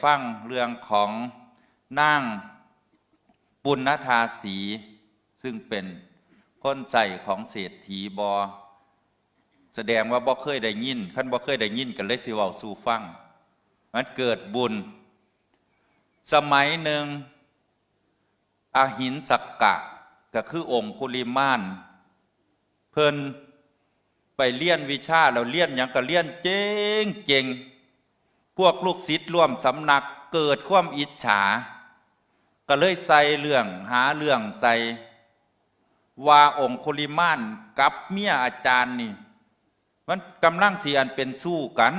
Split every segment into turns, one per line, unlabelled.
ฟังเรื่องของนางปุณณธาสีซึ่งเป็นคนใส่ของเศรษฐีบอแสดงว่าบ่เคยได้ยินขั้นบ่เคยได้ยินกันเลยสิเว้าสู่ฟังมันเกิดบุญสมัยหนึ่งอหินสักกะก็คือองคุลิมานเพิ่นไปเรียนวิชาเราเรียนอย่างก็เรียนเจ๋งเจ๋งพวกลูกศิษย์ร่วมสำนักเกิดความอิจฉาก็เลยใส่เรื่องหาเรื่องใส่ว่าองคุลิมานกับเมียอาจารย์นี่มันกำลังสิอันเป็นสู้กัน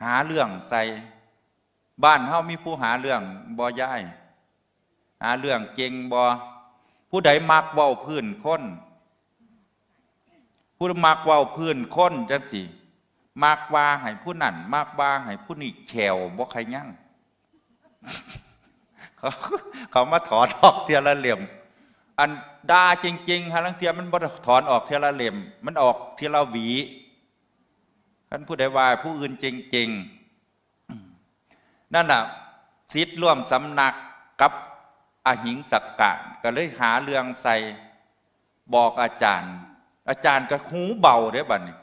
หาเรื่องใส่บ้านเฮามีผู้หาเรื่องบ่ย้ายหาเรื่องเก่งบ่ผู้ใดมักเว้าพื้นคนผู้มักเว้าพื้นคนจังสิมักว่าให้ผู้นั่นมักว่าให้ผู้นี่แขวบ่ใครยั่งเขามาถอนออกเทียละเหลี่ยมอันด่าจริงๆฮะลังเทียมันบ่ถอนออกเทียละเหลี่ยมมันออกเทียละหวีท่านผู้ใดว่าผู้อื่นจริงๆนั่นน่ะศิษย์ร่วมสำนักกับอหิงสักกะก็เลยหาเรื่องใส่บอกอาจารย์ก็หูเบาเด้บัดนี้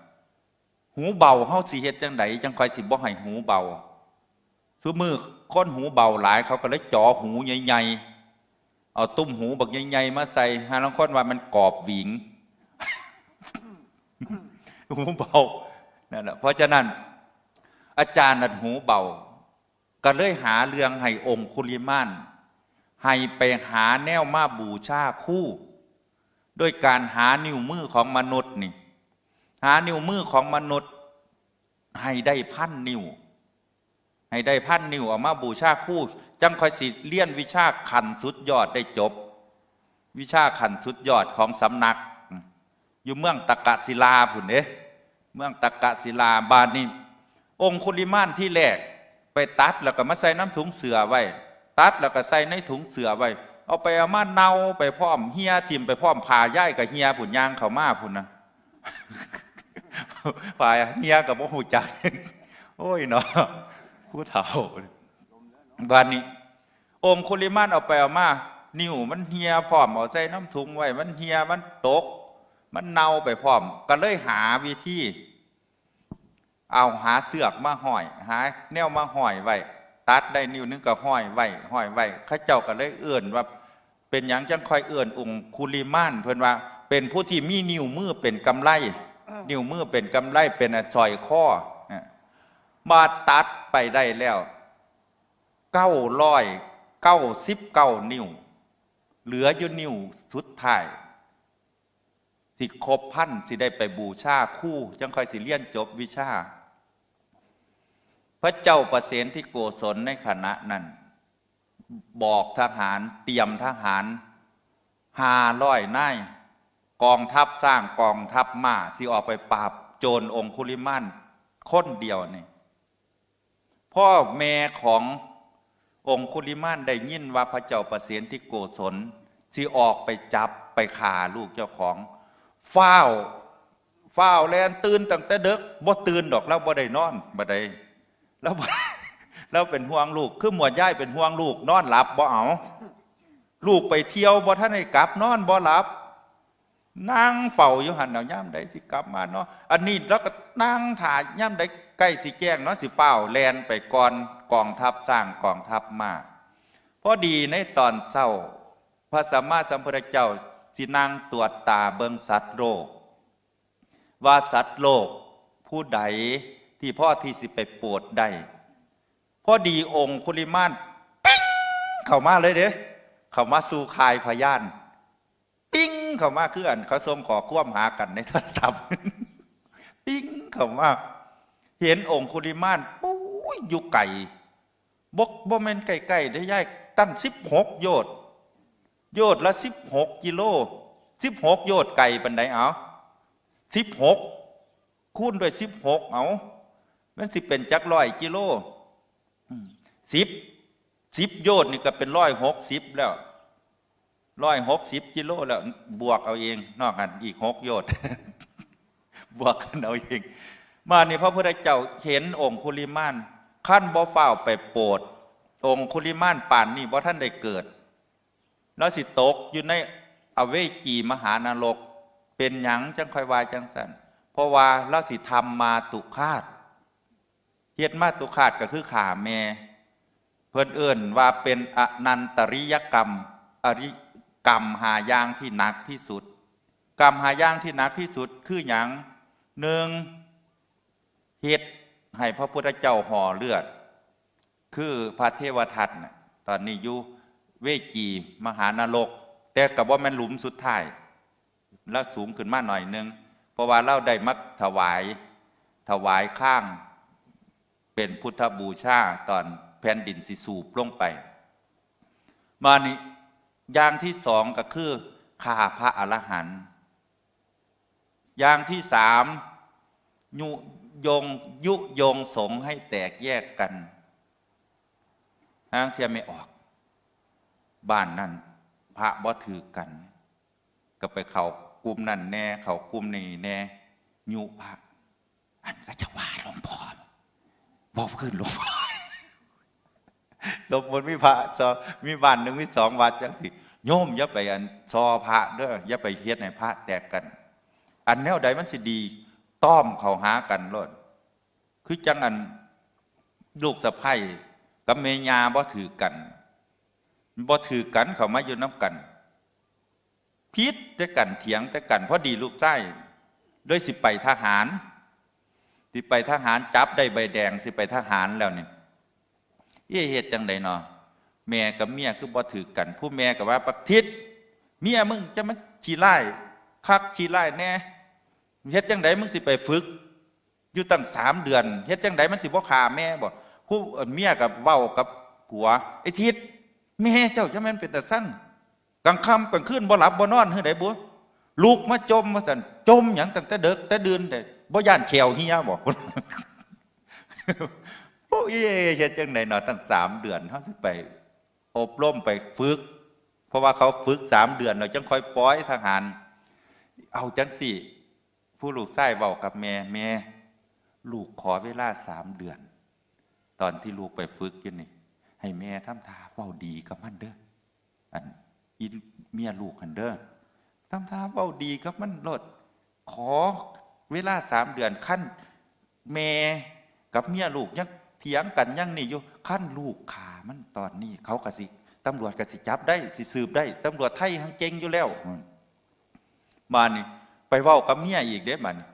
หูเบาเฮาสิเฮ็ดจังไดจังค่อยสิบ่ให้หูเบาซุมือคนหูเบาหลายเขาก็เลยจ่อหูใหญ่ๆเอาตุ้มหูบักใหญ่ๆมาใส่หาลางคนว่ามันกรอบหวิงหูเบานั่นแหละเพราะฉะนั้นอาจารย์นั่นหูเบาก็เลยหาเรื่องให้องคุลิมานให้ไปหาแนวมาบูชาคู่ด้วยการหานิ้วมือของมนุษย์นี่หานิ้วมือของมนุษย์ให้ได้1,000 นิ้วให้ได้1,000 นิ้วเอามาบูชาคู่จังค่อยสิเรียนวิชาขั้นสุดยอดได้จบวิชาขั้นสุดยอดของสำนักอยู่เมืองตะกะศิลาพุ่นเด้เมืองตะกะศิลาบาดนี้องคุลิมานที่แรกไปตัดแล้วก็มาใส่น้ำถุงเสือไว้ตัดแล้วก็ใส่ในถุงเสือไว้เอาไปเอามาเนาไปพร้อมเฮียทิมไปพร้อมผ่าย่ายกับเฮียผุนยางเขามาผุนนะผ่าเฮียกับโมหูจักโอ้ยเนาะผู้เฒ่าบ้านนี้องคุลิมานเอาไปเอามานิ้วมันเฮียพร้อมเอาใส่น้ำถุงไว้มันเฮียมันตกมันเนาไปพร้อมก็เลยหาวิธีเอาหาเสือกมาห้อยหาแนวมาห้อยไว้ตัดได้นิ้วนึงก็ห้อยไว้ข้าเจ้าก็เลยเอื่นว่าเป็นอย่างจังคอยเอื่นองคุลิมานเพิ่นว่าเป็นผู้ที่มีนิ้วมือเป็นกำไลนิ้วมือเป็นกำไลเป็นสอยข้อมาตัดไปได้แล้ว999 นิ้วเหลืออยู่นิ้วสุดท้ายสิครบ1,000สิได้ไปบูชาคู่จังคอยสิเรียนจบวิชาพระเจ้าประเสนที่โกศลในขณะนั้นบอกทหารเตรียมทหาร500 นายกองทัพสร้างกองทัพมาสิออกไปปราบโจรองคุลิมานคนเดียวนี่พ่อแม่ขององคุลิมานได้ยินว่าพระเจ้าประเสนที่โกศลสิออกไปจับไปฆ่าลูกเจ้าของฟ้าวแลนตื่นตั้งแต่ดึกบ่ตื่นดอกแล้วบ่ได้นอนบ่ได้แล้วเป็นห่วงลูกคือหมวดย่ายเป็นห่วงลูกนอนหลับบ่เอาลูกไปเที่ยวบ่ท่านให้กลับนอนบ่หลับนั่งเฝ้าอยู่หันเอาย่ำใดสิกลับมาเนาะอันนี้แล้วก็นั่งถ่ายย่ำใดใกล้สิแจ้งเนาะสิเฝ้าแลนไปก่อนกองทัพสร้างกองทัพมาพอดีในตอนเช้าพระสัมมาสัมพุทธเจ้าสินั่งตรวจตาเบิ่งสัตว์โลกว่าสัตว์โลกผู้ใดที่พ่อที่สิไปโปรดได้พอดีองคุลิมานปิ้งเข้ามาเลยเด้เข้ามาสู่คายพยานปิ้งเข้ามาคืออันเขาทรงขอควมหากันในโทรศัพท์ปิ้งเข้ามาเห็นองคุลิมานปุ้ยอยู่ไก่บ่แม่นไก่ได้ย่ายตั้ง16 โยชน์ละ16 กิโล16 โยชน์ไก่ปันไดเอา16คูณด้วย16เอามันสิเป็นจัก100 กิโล10 โยชน์นี่ก็เป็น160แล้ว160 กิโลแล้วบวกเอาเองนอกกันอีก6 โยชน์บวกกันเอาเองมานี่พระพุทธเจ้าเห็นองคุลิมานขั้นบ่ฟ้าวไปโปรด องคุลิมานป่านนี่บ่ท่านได้เกิดแล้วสิตกอยู่ในอเวจีมหานรกเป็นหยังจังค่อยวายจังสันเพราะว่าเราสิทำมาตุคาตเฮ็ดมาตุคาตก็คือขาแม่เพิ่นเอิ้นว่าเป็นอนันตริยกรรมอริกรรมหาอย่างที่หนักที่สุดกรรมหาอย่างที่หนักที่สุดคือหยังหนึ่งเฮ็ดให้พระพุทธเจ้าห่อเลือดคือพระเทวทัตน่ะตอนนี้อยู่เวจีมหานรกแต่กับว่ามันหลุมสุดท้ายแล้วสูงขึ้นมาหน่อยนึงเพราะว่าเราได้มักถวายข้างเป็นพุทธบูชาตอนแผ่นดินสิสูบลงไปมานี่อย่างที่สองก็คือฆ่าพระอรหันต์อย่างที่สามยุยงสงฆ์ให้แตกแยกกันทางเทียไม่ออกบ้านนั่นพระบ่ถือกันก็ไปเขากลุ่มนั่นแน่เขากลุ่มนี้แน่ยุพระอันก็จะว่าหลวงพ่อบอกขึ้นหลวงพ่อหลวงพ่อมีพระมีบ้านหนึ่งมีสองวัดจังสิโยมอย่าไปอันซอพระเด้ออย่าไปเฮ็ดให้พระแตกกันอันแนวใดมันสิดีต้อมเขาหากันโลดคือจังอันลูกสะใภ้กับเมียาบ่ถือกันเขามาอยู่น้ำกันพิษแต่กันเถียงแต่กันเพราะดีลูกไส้ด้วยสิไปทหารจับได้ใบแดงสิไปทหารแล้วนี่เหตุจังใดเนาะแม่กับเมียคือบ่ถือกันผู้แม่กับว่าปักทิศเมียมึงจะมาขี้ไล่คักขี้ไล่แน่เฮ็ดจังใดมึงสิไปฝึกอยู่ตั้ง3 เดือนเฮ็ดจังใดมันสิบ่ฆ่าแม่บ่ผู้เมียกับเว้ากับผัวไอ้ทิศแม่เจ้าจะแม่นเป็นตาสั่งกลางค่ำกลางคืนบ่หลับบ่นอนเฮ้ยไดบ่ลูกมาจมมาสั่นจมหยังตั้งแต่เด็กแต่เดือนแต่บ่ย่านแขวเฮียบ่โอ้ยเฮ็ดจังได๋เนาะตั้ง3 เดือนเฮาสิไปอบรมไปฝึกเพราะว่าเขาฝึก3 เดือนแล้วจังค่อยปล่อยทหารเอาจังสิผู้ลูกชายเว้ากับแม่ลูกขอเวลา3 เดือนตอนที่ลูกไปฝึกอยู่นี่ให้แม่ทำท่าเว้าดีกับมันเด้ออันอีเมียลูกหันเด้อทำท่าเว้าดีกับมันโลดขอเวลา3 เดือนขั้นแม่กับเมียลูกยังเถียงกันยังนี่อยู่ขั้นลูกขามันตอนนี้เขากะสิตำรวจกะสิจับได้สิสืบได้ตำรวจไทยทั้งเก่งอยู่แล้วมานี่ไปเว้ากับเมียอีกเด้บัดนี้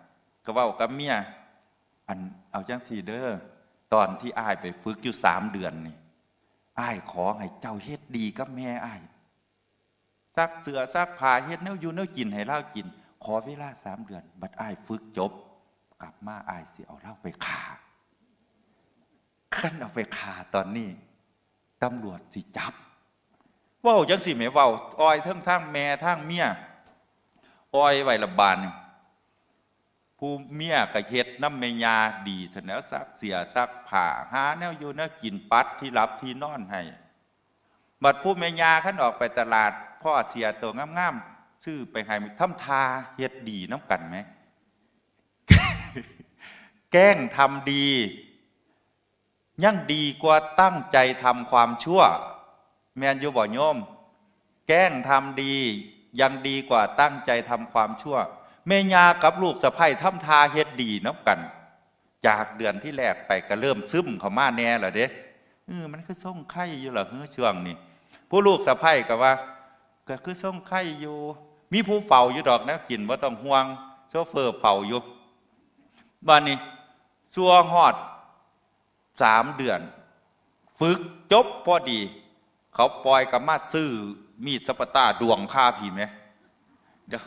ก็เว้ากับเมียอันเอาจังซี่เด้อตอนที่อ้ายไปฝึกอยู่3 เดือนนี่อ้ายขอให้เจ้าเฮ็ดดีกับแม่อ้ายซักเสื้อซักผ้าเฮ็ดแนวอยู่แนวกินให้เล่ากินขอเวลา3 เดือนบัดอ้ายฝึกจบกลับมาอ้ายสิเอาเล่าไปฆ่าขั้นเอาไปฆ่าตอนนี้ตำรวจสิจับเว้าจังสิแม่เว้าอ้อยทั้งแม่ทั้งเมียอ้อยไว้ละบานผู้เมียก็เฮ็ดน้ำเมียาดีเสนอซักเสียซักผ้าหาแนวอยู่แนวกินปัดที่รับที่นอนให้บัดผู้เมียาขั้นออกไปตลาดพ่อเสียตัวงามๆซื้อไปให้ทำทาเฮ็ดดีน้ำกันไหม แกล้งทำดียังดีกว่าตั้งใจทำความชั่วแม่นอยู่บ่โยมแกล้งทำดียังดีกว่าตั้งใจทำความชั่วแม่ยากับลูกสะใภ้ทำทาเฮ็ดดีน้ำกันจากเดือนที่แรกไปก็เริ่มซึมเข้ามาแน่แล้วเด้มันคือส่งไข่อยู่เหรอช่วงนี้ผู้ลูกสะใภ้ก็ว่าก็คือส่งไข่อยู่มีผู้เฝ้าอยู่ดอกนะกินว่าต้องห่วงโชเฟอร์เฝ้าอยู่บ้านนี้ซัวฮอด3 เดือนฝึกจบพอดีเขาปล่อยกับมาซื้อมีดสปาต้าดวงฆ่าพี่ไหมเดี๋ยว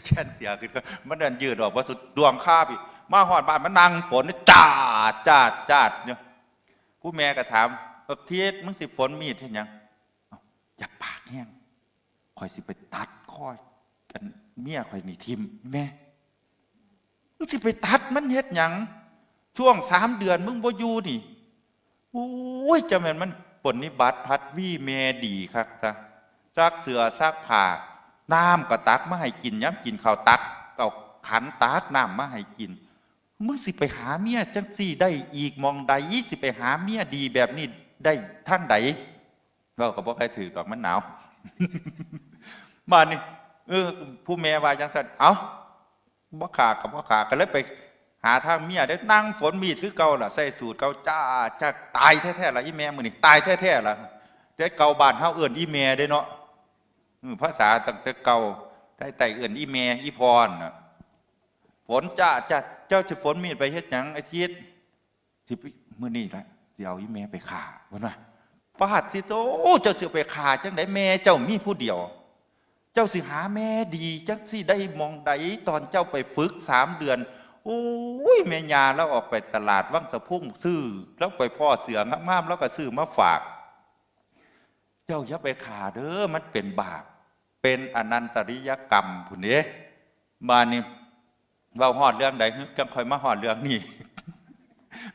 แค่เสียขึ้นมันเดินยืดออกว่าสุดดวงฆ่าพี่มาหอดบ้านมันนั่งฝนจ้าเนี่ยผู้แม่ก็ถามเทียมึงสิฝนมีดเห็นยังอย่าปากแห้งคอยสิไปตัดคอยกันเมียคอยนี่ทิมแม่มึงสิไปตัดมันเฮ็ดยังช่วง3 เดือนมึงบ่อยู่นี่โอ้ยจะแม่นมันปนิบัติพัดวี่แม่ดีครับซะซักเสื้อซักผ้าน้ำก็ตักมาให้กินย้ำกินข้าวตักเอาขันตักน้ำมาให้กินมึงสิไปหาเมียจังสี่ได้อีกมองใดสิไปหาเมียดีแบบนี้ ได้ทั้งใดเราก็บอกให้ถือดอกมันหนาว มานี่ผู้แม่ว่าจังซั่นเอาบ่ขากับบ่ขาก็เลยไปหาทางเมียได้นั่งฝนมีดคือเก่าล่ะใส่สูตรเก่าจ้าจักตายแท้ๆล่ะอีแม่มื้อนี้ตายแท้ๆล่ะแต่เก่าบ้านเฮาเอิ้นอีแม่เด้เนาะภาษาตั้งแต่เก่าได้เอิ้นอีแม่อีพรน่ะฝนจ้าเจ้าสิฝนมีดไปเฮ็ดหยังไอ้ทิศสิมื้อนี้ล่ะสิเอาอีแม่ไปฆ่าว่าน่ะปาดสิโตเจ้าสิไปฆ่าจังได๋แม่เจ้ามีผู้เดียวเจ้าสิหาแม่ดีจังสิได้มองใดตอนเจ้าไปฝึก3 เดือนโอ้ยแม่ยาแล้วออกไปตลาดวังสะพุ่งซื้อแล้วไปพ่อเสืองามๆแล้วก็ซื้อมาฝากเจ้าอย่าไปขาเด้อมันเป็นบาปเป็นอนันตริยกรรมผู้นี้มานี่เราหอดเรื่องใดจังคอยมาหอดเรื่องนี้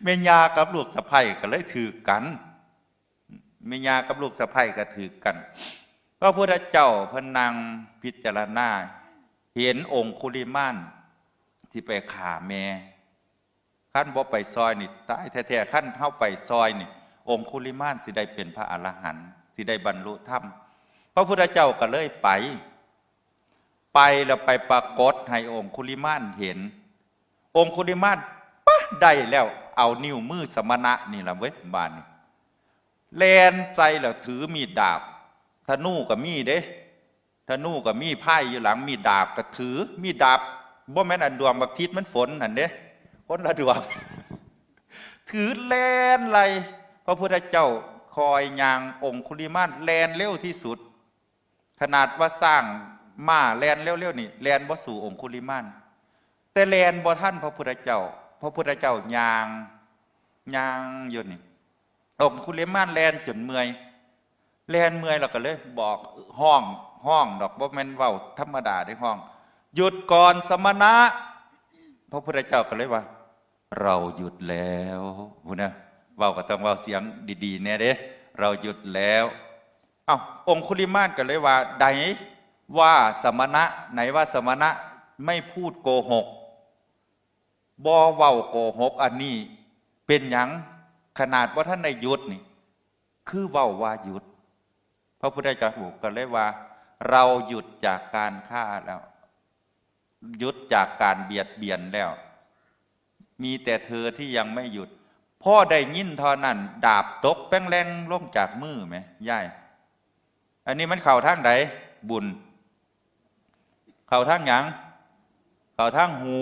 แม่ยากับลูกสะใภ้ก็เลยถือกันแม่ยากับลูกสะใภ้ก็ถือกันพระพุทธเจ้าพนังพิจารณาเห็นองคุลิมานที่ไปฆ่าแม่ขั้นบ่ไปซอยนี่ตายแท้ๆขั้นเข้าไปซอยนี่องคุลิมานสิได้เป็นพระอรหันต์สิได้บรรลุธรรมพระพุทธเจ้าก็เลยไปแล้วไปปรากฏให้องคุลิมานเห็นองคุลิมานปะได้แล้วเอานิ้วมือสมณะนี่ละเว้ยบานนี่แลนใจแล้วถือมีดาบธนูกับมีเด้ธนูกับมีไพ่อยู่หลังมีดาบก็ถือมีดาบบ่แม่นอันดวงบักทิศมันฝนนั่นเด้คนละดวง ถือแลนไหลพระพุทธเจ้าคอยยางองคุลิมานแลนเร็วที่สุดขนาดว่าสร้างม้าแลนเร็วๆนี่แลนบ่สู่องคุลิมานแต่แลนบ่ท่านพระพุทธเจ้ายางอยู่นี่องคุลิมานแลนจนเมื่อยแล้วก็เลยบอกห้องดอกบ่แม่นเว้าธรรมดาได้ห้องหยุดก่อนสมณะพระพุทธเจ้าก็เลยว่าเราหยุดแล้วพูดนะเว้าก็ต้องเว้าเสียงดีๆแน่เด้เราหยุดแล้วองคุลิมานก็เลยว่าใดว่าสมณะไหนว่าสมณะไม่พูดโกหกบ่เว้าโกหกอันนี้เป็นหยังขนาดว่าท่านได้หยุดนี่คือเว้าว่าหยุดพระพุทธเจ้าก็เลยว่าเราหยุดจากการฆ่าแล้วหยุดจากการเบียดเบียนแล้วมีแต่เธอที่ยังไม่หยุดพ่อได้ยินเท่านั้นดาบตกแป้งแรงลงจากมือไหมย่ายอันนี้มันเข่าทางใดบุญเข่าทางหยังเข่าทางหู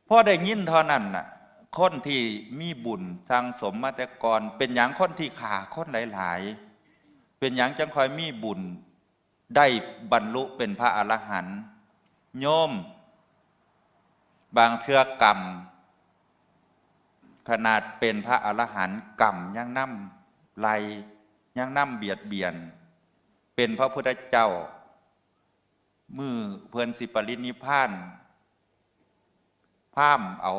พ่อได้ยินเท่านั้นน่ะคนที่มีบุญสั่งสมมาแต่ก่อนเป็นหยังคนที่ขาคนหลายๆเป็นหยังจังคอยมีบุญได้บรรลุเป็นพระอรหันต์โยมบางเทือกรรมขนาดเป็นพระอรหันต์กรรมยังนำไล่ยังนำเบียดเบียนเป็นพระพุทธเจ้ามือเพื่อนสิปรินิพพานพามเอา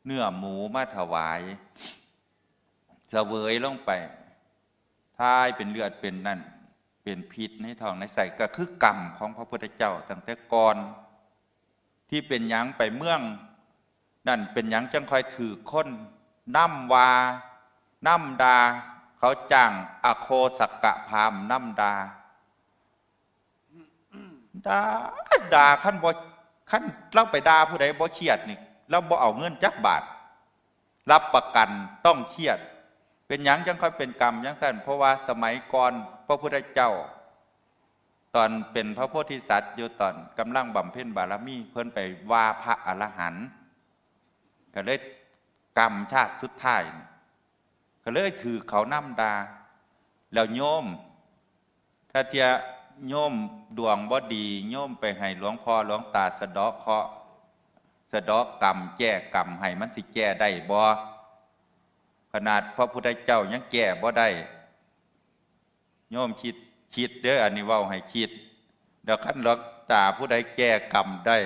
เนื้อหมูมาถวายเสวยลงไปท้ายเป็นเลือดเป็นนั่นเป็นพิษในท้องในไส้ก็คือกรรมของพระพุทธเจ้าตั้งแต่ก่อนที่เป็นหยังไปเมืองนั่นเป็นหยังจังคอยถือคนน้ำวาน้ำดาเขาจ้างอโคสักกะพามน้ำดาขั้นบ่ขั้นเล่าไปด่าผู้ใดบ่เครียดนี่เราบ่เอาเงินจักบาทรับประกันต้องเครียดเป็นหยังจังค่อยเป็นกรรมยังสั้นเพราะว่าสมัยก่อนพระพุทธเจ้าตอนเป็นพระโพธิสัตว์อยู่ตอนกำลังบำเพ็ญบารมีเพิ่นไปว่าพระอรหันต์ก็เลยกรรมชาติสุดท้ายก็เลยถือเขาน้ำดาแล้วโยมถ้าเทียโยมดวงบ่ดีโยมไปให้หลวงพ่อหลวงตาสะเดาะเคราะห์สะเดาะกรรมแก้กรรมให้มันสิแก้ได้บ่ขนาดพระพุทธเจ้ายังแก้บ่ได้โยมคิดเด้ออันนี้เว้าให้คิดเดี๋ยวขั้นหลวงตาผู้ใดแก้กรรมได้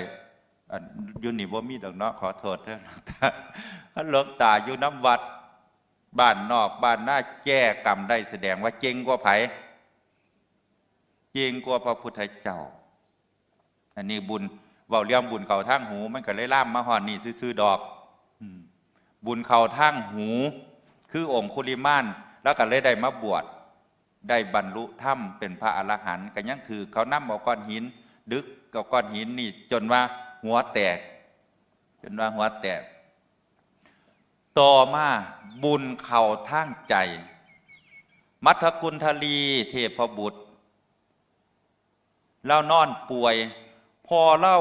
อยู่นี่บ่มีดอกเนาะขอโทษเด้อขั้นหลวงตาอยู่น้ำวัดบ้านนอกบ้านหน้าแก้กรรมได้แสดงว่าเก่งกว่าไผเก่งกว่าพระพุทธเจ้าอันนี้บุญเว้าเรื่องบุญเข้าทางหูมันก็เลยล่ามมาฮอดนี่ซื่อๆดอกบุญเข้าทางหู คือองคุลิมานแล้วก็เลยได้มาบวชได้บรรลุธรรมเป็นพระอรหันต์ก็ยังถือเขานำเอาก้อนหินดึกกับก้อนหินนี่จนว่าหัวแตกต่อมาบุญเข่าทางใจมัทกุลทลีเทพบุตรเล่านอนป่วยพอเล่า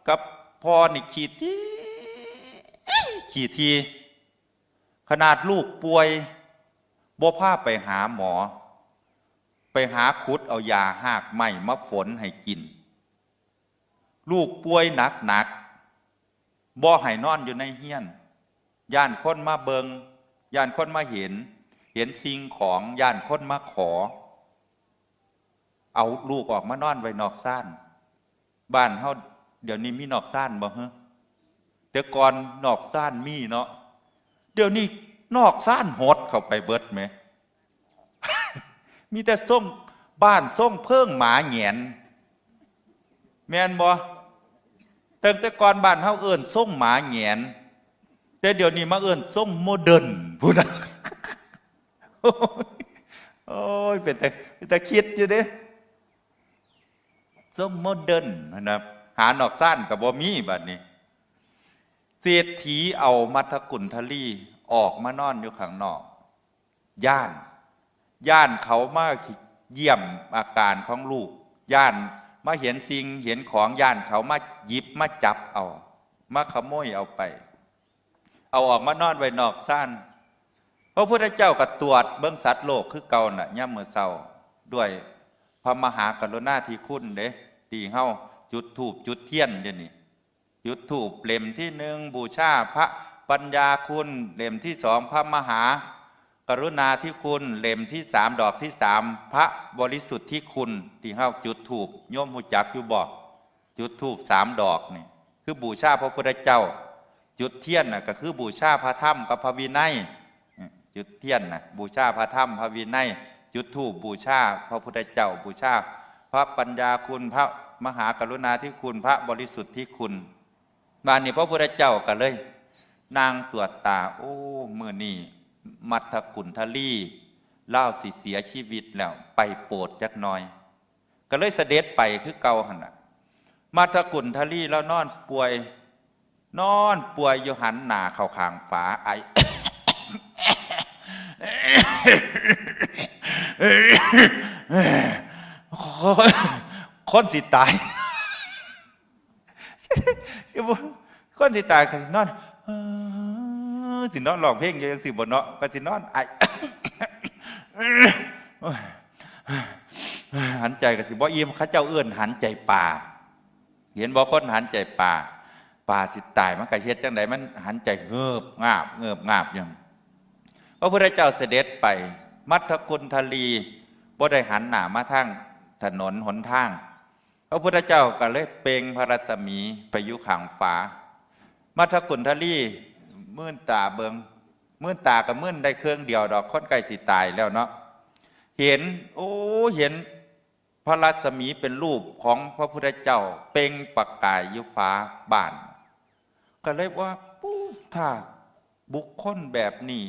กับพ่อนี่ขี่ทีขนาดลูกป่วยบ่พาไปหาหมอไปหาขุดเอายาหากไม้มาฝนให้กินลูกป่วยหนักบ่ให้นอนอยู่ในเฮียนย่านคนมาเบิงย่านคนมาเห็นสิ่งของย่านคนมาขอเอาลูกออกมานอนไว้นอกซ่านบ้านเฮาเดี๋ยวนี้มีนอกซ่านบ่ฮะแต่ก่อนนอกซ่านมีเนาะเดี๋ยวนี้นอกซ่านหดเข้าไปเบิดไหม มีแต่ส่งบ้านส่งเพิ่งหมาแหงนแม่นบ่แต่ก่อนบ้านเฮาเอิ้นส่งหมาแหงนแต่เดี๋ยวนี้มาเอิ้นส่งโมเดิร์นพุ่นน่ะ โอ้ยเป็นแต่คิดอยู่เด้ส่งโมเดิร์นนะครับหานอกซ่านก็บ่มีบัดนี้เศรษฐีเอามัทกุลทลีออกมานอนอยู่ข้างนอกย่านเขามาเยี่ยมอาการของลูกย่านมาเห็นสิ่งเห็นของย่านเขามาหยิบมาจับเอามาขโมยเอาไปเอาออกมานอนไว้นอกซ่านพระพุทธเจ้าก็ตรวจเบิ่งสัตว์โลกคือเก่าน่ะย่ำมื้อเช้าด้วยพระมหากรุณาธิคุณเด้ที่เฮาจุดธูปจุดเทียนเดี๋ยวนี้จุดธูปเล่มที่1บูชาพระปัญญาคุณเล่มที่2พระมหากรุณาธิคุณเล่มที่3ดอกที่3พระบริสุทธิคุณที่เฮาจุดธูปโยมฮู้จักอยู่บ่จุดธูป3ดอกนี่คือบูชาพระพุทธเจ้าจุดเทียนน่ะก็คือบูชาพระธรรมกับพระวินัยจุดเทียนน่ะบูชาพระธรรมพระวินัยจุดธูปบูชาพระพุทธเจ้าบูชาพระปัญญาคุณพระมหากรุณาธิคุณพระบริสุทธิคุณมานี่พระพุทธเจ้าก็เลยนางตรวจตาโอ้มื้อนี้มัทกุลทลีเล่าสิเสียชีวิตแล้วไปโปรดจักหน่อยก็เลยเสด็จไปคือเก่าหั่นน่ะมัทกุลทลีแล้วนอนป่วยอยู่หันหน้าเข้าข้างฝาไอ คนสิตาย คนสิตายก็สินอนสินอนร้องเพลงอย่างสิบ่เนาะก็สินอนไอ หันใจก็สิบ่อิ่มเขาเจ้าเอื้อนหันใจป่าเห็นบ่คนหันใจป่าสิตายมันก็เฮ็ดจังไดมันหันใจเงือบงาบอย่างพระพุทธเจ้าเสด็จไปมัทกุลทลีบ่ได้หันหน้ามาทางถนนหนทางพระพุทธเจ้าก็เลยเปล่งพระรัศมีไปอยู่ข้างฟ้ามัทกุลทลีมื่นตาเบิงมื่นตากับมื่นได้เครื่องเดียวดอกคนใกล้สิตายแล้วเนาะเห็นพระรัศมีเป็นรูปของพระพุทธเจ้าเปล่งประกายอยู่ฟ้าบ้านก็เลยว่าถ้าบุคคลแบบนี้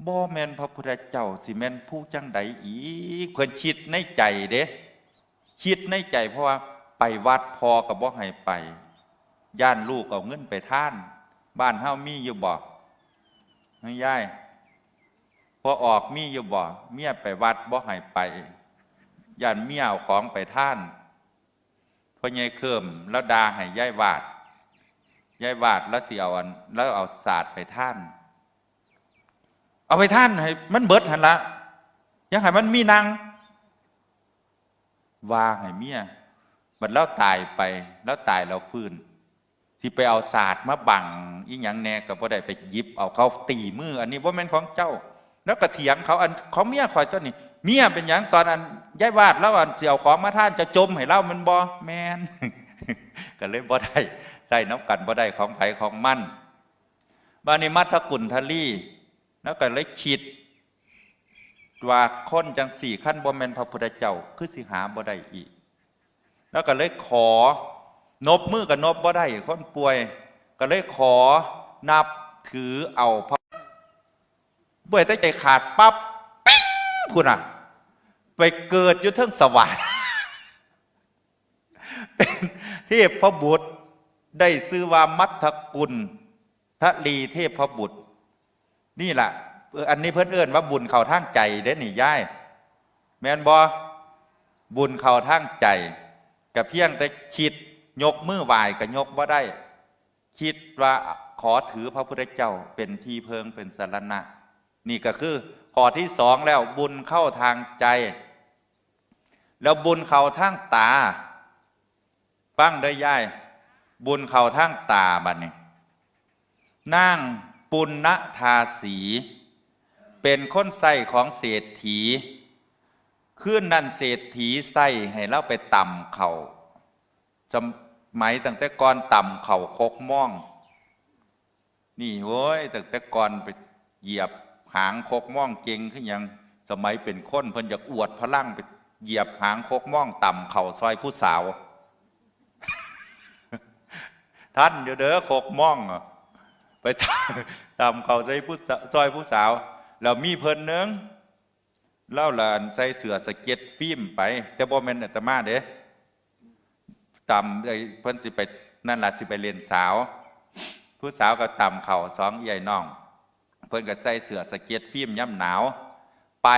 บ่แม่นพระพุทธเจ้าสิแม่นผู้จังใดอีกเพิ่นคิดในใจเด้คิดในใจเพราะว่าไปวัดพอกับบ่ให้ไปย่านลูกเอาเงินไปท่านบ้านเฮามีอยู่บ่ให้ยายพอออกมีอยู่บ่เมียไปวัดบ่ให้ไปย่านเมียเอาของไปท่านพ่อใหญ่เคิมแล้วด่าให้ยายวาดแล้วสิเอาแล้วเอาศาสตร์ไปท่านเอาไปท่านให้มันเบิดหันละยังให้มันมีนางว่าให้เมียบัดแล้วตายไปแล้วตายแล้วฟื้นสิไปเอาศาสตร์มาบังอีหยังแน่ก็บ่ได้ไปหยิบเอาเขาตีมืออันนี้บ่แม่นของเจ้าแล้วก็เถียงเขาของเมียคอยตัวนี้เมียเป็นหยังตอนย้ายวาดแล้วสิเอาของมาท่านจะจมให้เล่ามันบ่แม่น ก็เลยบ่ได้ใส่น้ำกันบ่ได้ของไผของมันบานิมัทกุลทลีแล้วก็เลยคิดว่าคนจังสี่ขั้นบ่แม่นพระพุทธเจ้าคือสิหาบ่ได้อีกแล้วก็เลยขอนบมือกับนบบ่ได้คนป่วยก็เลยขอนับถือเอาพระ เบื่อตั้งใจขาดปั๊บปิ๊งพุ่นอ่ะไปเกิดอยู่เทิงสวรรค์เป็นเทพบุตรได้ชื่อว่ามัทธกุลทลีเทพบุตรนี่แหละอันนี้เพิ่นเอื้นว่าบุญเข้าทางใจเด้นี่ย่ายแม่นบ่บุญเข้าทางใจกับเพียงแต่คิดยกมือไหว้ก็ยกบ่ได้คิดว่าขอถือพระพุทธเจ้าเป็นที่เพิงเป็นสรณะนี่ก็คือข้อที่สองแล้วบุญเข้าทางใจแล้วบุญเข้าทางตาฟังได้ย่ายบุญเข้าทางตาบัดนี้นางปุณณธาสีเป็นคนใส่ของเศรษฐีคืนนั้นเศรษฐีใส่ให้เราไปต่ำเขาสมัยตั้งแต่ก่อนต่ำเขาคกม่องนี่โว้ยตั้งแต่ก่อนไปเหยียบหางคกม่องเก่งขึ้นยังสมัยเป็นคนเพิ่นอยากอวดพลังไปเหยียบหางคกม่องต่ำเข่าซอยผู้สาว ท่านเดี๋ยวเด้อคกม่องไปต่ำเข่าซอยผู้สาวแล้วมีเพิ่นนึงเล่าหลานใส่เสือสเก็ตฟิล์มไปแต่บ่แม่นอาตมาเด้ต่ำเพิ่นสิไปนั่นล่ะสิไปเรียนสาวผู้สาวก็ต่ำเข่าสองใหญ่น้องเพิ่นก็ใส่เสือสเก็ตฟิล์มย่ำหนาวไป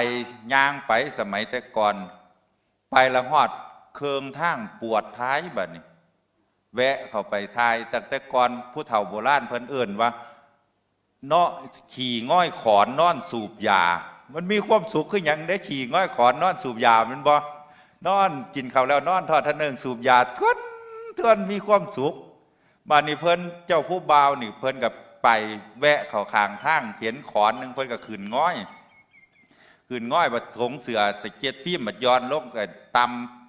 ย่างไปสมัยแต่ก่อนไปละฮอดเคืองทางปวดท้ายบัดนี้แวะเข้าไปทายตั้งแต่ก่อนผู้เฒ่าโบราณเพิ่นเอิ่นว่าเนาะขี่ง่อยขอนนอนสูบยามันมีความสุขขึ้นยังได้ขี่ง่อยขอนนอนสูบยามันบ่นอนกินข้าวแล้วนอนทอดทะเนิงสูบยาทวนมีความสุขบ้านนี้เพิ่นเจ้าผู้บ่าวนี่เพิ่นกับไปแวะเข้าข้างทางเขียนขอนหนึ่งเพิ่นก็ขืนง่อยบัดถงเสือสเก็ตฟิล์มบัดย้อนลงกันต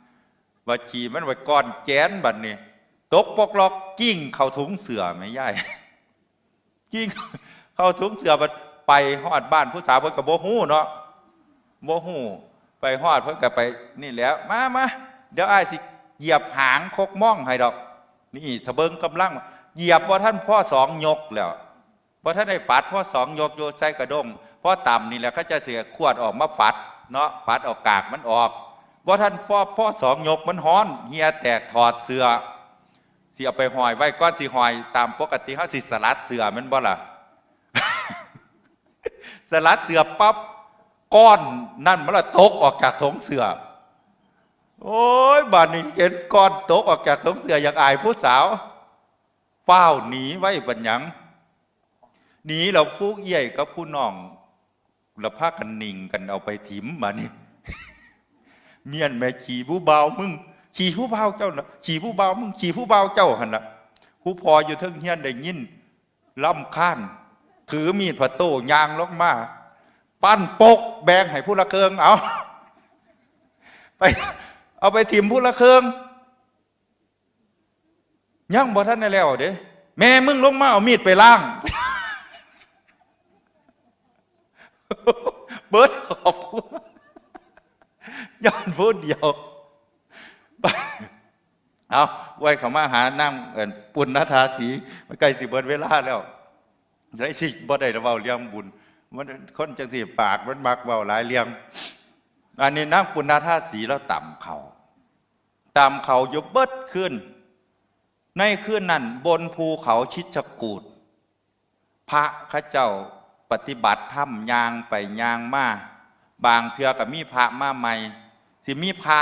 ำบัดขี่มันบัดก้อนแก้นบัดนี้ตกปกลอกกิ้งเข้าถุงเสือไม่ย่ายกิ้งเข้าถุงเสือบัดไปฮอดบ้านผู้สาวเพิ่นก็บ่ฮู้เนาะบ่ฮู้ไปฮอดเพิ่นก็ไปนี่แล้วมาเดี๋ยวอ้ายสิเหยียบหางคกม่องให้ดอกนี่ทะเบิงกำลังเหยียบบ่ท่านพ่อสองยกแล้วบ่ท่านได้ฝัดพ่อสองยกโยใส่กระด้งพ่อต่ำนี่แหละเขาจะเสียขวดออกมาฝัดเนาะฝัดออกกากมันออกบ่ท่านพ่อสองยกมันฮ้อนเหียแตกถอดเสื้อสิเอาไปห้อยไว้ก้อนสิห้อยตามปกติเขาสิสลัดเสื้อมันบ่ล่ะ สลัดเสื้อปั๊บก้อนนั่นมันละตกออกจากถุงเสื้อโอ้ยบ้านนี้เห็นก้อนตกออกจากถุงเสื้ออยากอายผู้สาวเฝ้าหนีไว้บัดหยังหนีเราผู้ใหญ่กับผู้น้องเราพากันนิ่งกันเอาไปถิ่มมานี่ เมียนแม่ขี่ผู้เบามึงขี่ผู้เบาเจ้านะขี่ผู้เบามึงขี่ผู้เบาเจ้าหันละผู้พออยู่เทิงเฮียนได้ยินล่ำค้านถือมีดผัดโต้ยางลงมาปั้นปกแบงให้ผู้ละเคิงเอาไปถิ่มผู้ละเคิงยังบ่ท่านได้แล้วเด้แม่มึงลงมาเอามีดไปล้าง เบิดขอบย้อนพูดเดียวเอาไว้เขามาหานั่งปุณณธาสีมันใกล้สิเบิดเวลาแล้วได้สิบ่ได้เว้าเรื่องบุญมันคนจังสิปากมันมักเว้าหลายเรื่องอันนี้นั่งปุณณธาสีแล้วต่ำเขาอยู่เบิดขึ้นในคืนนั้นบนภูเขาชิชกูฏพระข้าเจ้าปฏิบัติธรรมย่างไปย่างมาบางเทื่อก็มีพระมาใหม่สิมีพระ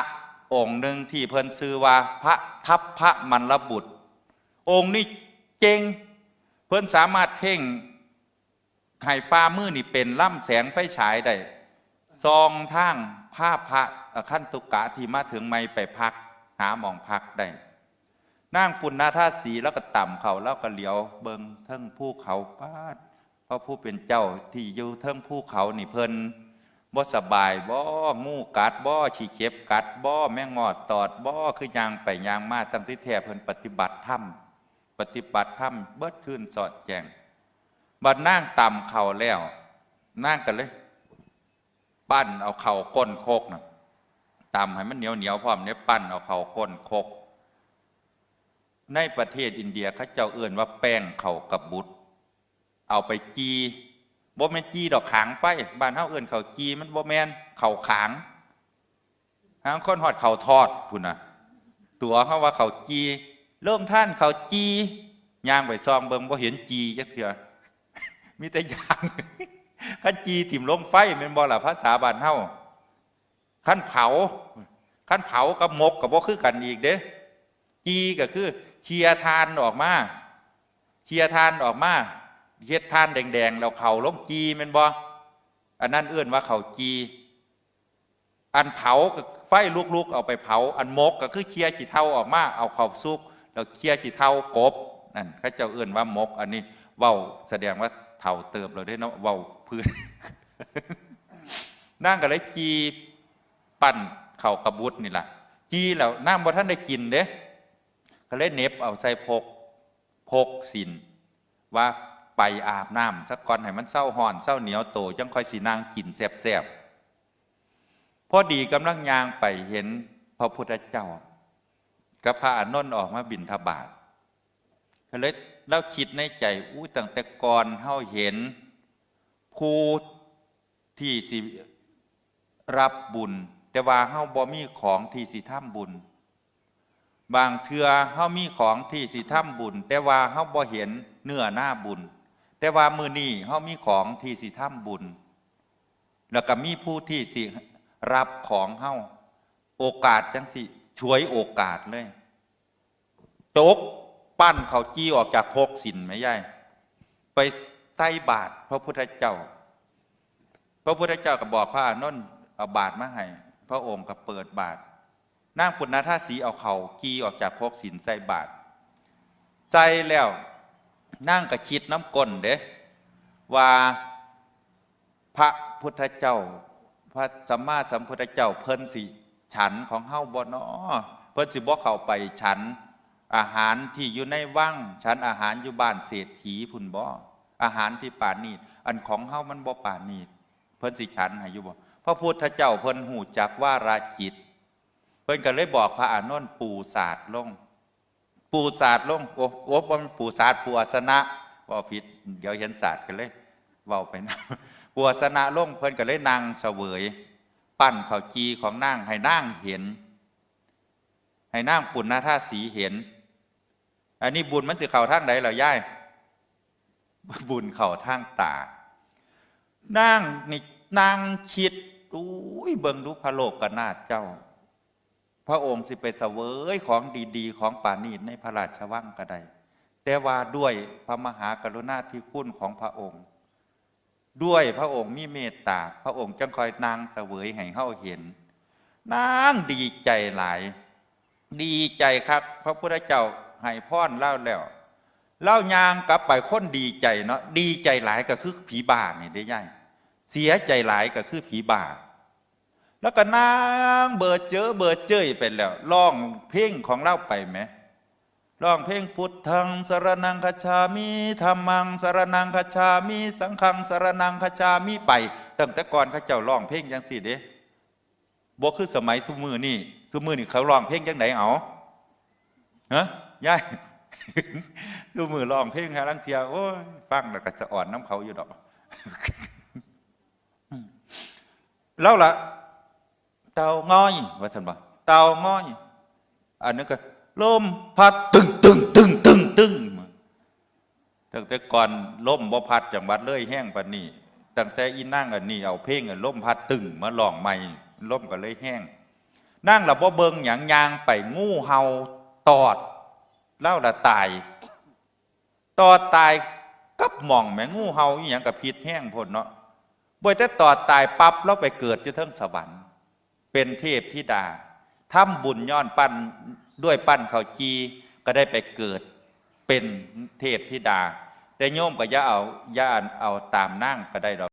องค์หนึ่งที่เพิ่นชื่อว่าพระทัพพระมันระบุตรองค์นี้เจงเพิ่นสามารถเพ่งไข่ฟ้ามือนี่เป็นล่ำแสงไฟฉายได้ซองทางผ้าพระขั้นตุกะที่มาถึงไม่ไปพักหาหมองพักได้นั่งปุณณธาสีแล้วก็ต่ำเขาแล้วก็เหลียวเบิงเทิงภูเขาป้าดเพราะผู้เป็นเจ้าที่อยู่เทิงภูเขานี่เพิ่นบ่สบายบ่งูกัดบ่ฉีเข็บกัดบ่แมงงอดตอดบ่คือยางไปยางมาตั้งที่แท้เพิ่นปฏิบัติธรรมเบิดขึ้นสอดแจงบัดนั่งต่ำเข่าแล้วนั่งกันเลยปั้นเอาเข่าก้นโคกนะต่ำให้มันเหนียวพร้อมเนี่ยปั้นเอาเข่าก้นโคกในประเทศอินเดียเขาเจ้าเอื่นว่าแป้งเข่ากับบุตรเอาไปจี บ่แม่นจีดอกขางไฟบ้านเฮาเอิ้นข้าวจีมันบ่แม่นข้าวขางหางคนฮอดข้าวทอดพุ่นน่ะตัวเฮาว่าข้าวจีเริ่มท่านข้าวจีย่างไปซองเบิ่งบ่เห็นจีจักเทื่อมีแต่ย่างคันจีถิ่มลงไฟแม่นบ่ล่ะภาษาบ้านเฮาคันเผากับมกก็บ่คือกันอีกเด้จีก็คือเคียทานออกมาเฮ็ดทานแดงๆแล้วเขาลงจีแม่นบ่อันนั้นเอื้อนว่าเขาจีอันเผาก็ไฟลุกๆเอาไปเผาอันมกก็คือเคียขี้เถ้าออกมาเอาเข้าซุกแล้วเคียขี้เถ้ากบนั่นเขาเจ้าเอื้อนว่ามกอันนี้เว้าแสดงว่าเฒ่าเติบเราได้เนาะเว้าพื้น นั่งก็เลยจีปั่นเข่ากระบุดนี่แหละจีแล้วน้ำบ่ท่านได้กินเด้ก็เลยเน็บเอาใส่พกสินว่าไปอาบน้ำสักก่อนให้มันเศร้าห่อนเศร้าเหนียวโตจังค่อยสีนางกินแซ่บพอดีกำลังยางไปเห็นพระพุทธเจ้ากับพระอานนท์ออกมาบิณฑบาตก็เลยเราคิดในใจตั้งแต่ก่อนเฮาเห็นผู้ที่สิรับบุญแต่ว่าเฮาบ่มีของที่สิทำบุญบางเทื่อเฮามีของที่สิทำบุญแต่ว่าเฮาบ่เห็นเนื้อหน้าบุญแต่ว่ามื้อนี้เฮามีของที่สิทำบุญแล้วก็มีผู้ที่สิรับของเฮาโอกาสจังสิฉวยโอกาสเลยตกปั้นเขาจี้ออกจากพกสินแม่ยายไปใส่บาตรพระพุทธเจ้าก็บอกพระอานนท์เอาบาตรมาให้พระองค์ก็เปิดบาตรนางปุณณธาสีเอาเขาจี้ออกจากพกสินใส่บาตรใจแล้วนั่งก็คิดน้ำก้นเด้ว่าพระพุทธเจ้าพระสัมมาสัมพุทธเจ้าเพิ่นสิฉันของเฮาบ่น้อเพิ่นสิบ่เข้าไปฉันอาหารที่อยู่ในวังฉันอาหารอยู่บ้านเศรษฐีพุ่นบ่อาหารที่ปานีตอันของเฮามันบ่ปานีตเพิ่นสิฉันให้อยู่บ่พระพุทธเจ้าเพิ่นหูจักว่าราจิตเพิ่นก็เลยบอกพระอานนท์ปูศาสตร์ลงโอ้บ่มันปูศาสตร์ปูอาสนะว่าผิดเดี๋ยวเห็นศาสตร์กันเลยเว้าไปนะปูอาสนะลงเพิ่นก็เลยนั่งเสวยปั้นข้าวจีของนางให้นางเห็นให้นางปุณณธาสีเห็นอันนี้บุญมันสิเข้าทางใดล่ะยายบุญเข้าทางตานางนี่นางคิดเบิ่งดูพระโลกนาถเจ้าพระองค์สิไปเสวยของดีๆของปานีตในพระราชวังก็ได้แต่ว่าด้วยพระมหากรุณาธิคุณของพระองค์ด้วยพระองค์มีเมตตาพระองค์จังคอยนางเสวยให้เฮาเห็นนางดีใจหลายดีใจครับพระพุทธเจ้าให้พรเล่าแล้วเล่ายางกลับไปคนดีใจเนาะดีใจหลายก็คือผีบ้านี่ได้ย่ายเสียใจหลายก็คือผีบ้าแล้วก็นางเบิดเจ้ยไปแล้วร้องเพลงของเล่าไปไหมร้องเพลงพุทธังสรณังคัจฉามิธัมมังสรณังคัจฉามิสังฆังสรณังคัจฉามิไปตั้งแต่ก่อนเขาเจ้าร้องเพลงจังสี่เด้บ่คือสมัยทุกมือนี่เขาร้องเพลงจังไหนเอาฮะยายทุกมือร้องเพลงหาลังเทียโอ้ยฟังแล้วก็จะอ่อนน้ำเขาอยู่ดอกแล้วล่ะเต่าง้อยว่าฉันบอกเต่าง้อยอันนี้ก็ลมพัดตึงตั้งแต่ก่อนลมบ่พัดจังหวัดเลยแห้งปานนี้ตั้งแต่อีนั่งอันนี้เอาเพลงลมพัดตึงมาลองใหม่ลมก็เลยแห้งนั่งหลับบ่เบิงหยังยางไปงูเห่าตอดเล่าละตายกับหม่องแมงูเห่าอีหยังกับพิษแห้งพ้นเนาะบ่แต่ตอดตายปั๊บแล้วไปเกิดอยู่เทิงสวรรค์เป็นเทพธิดาทำบุญย้อนปั้นด้วยปั้นข้าวจีก็ได้ไปเกิดเป็นเทพธิดาแต่โยมก็อย่าเอาตามนั่งก็ได้ดอก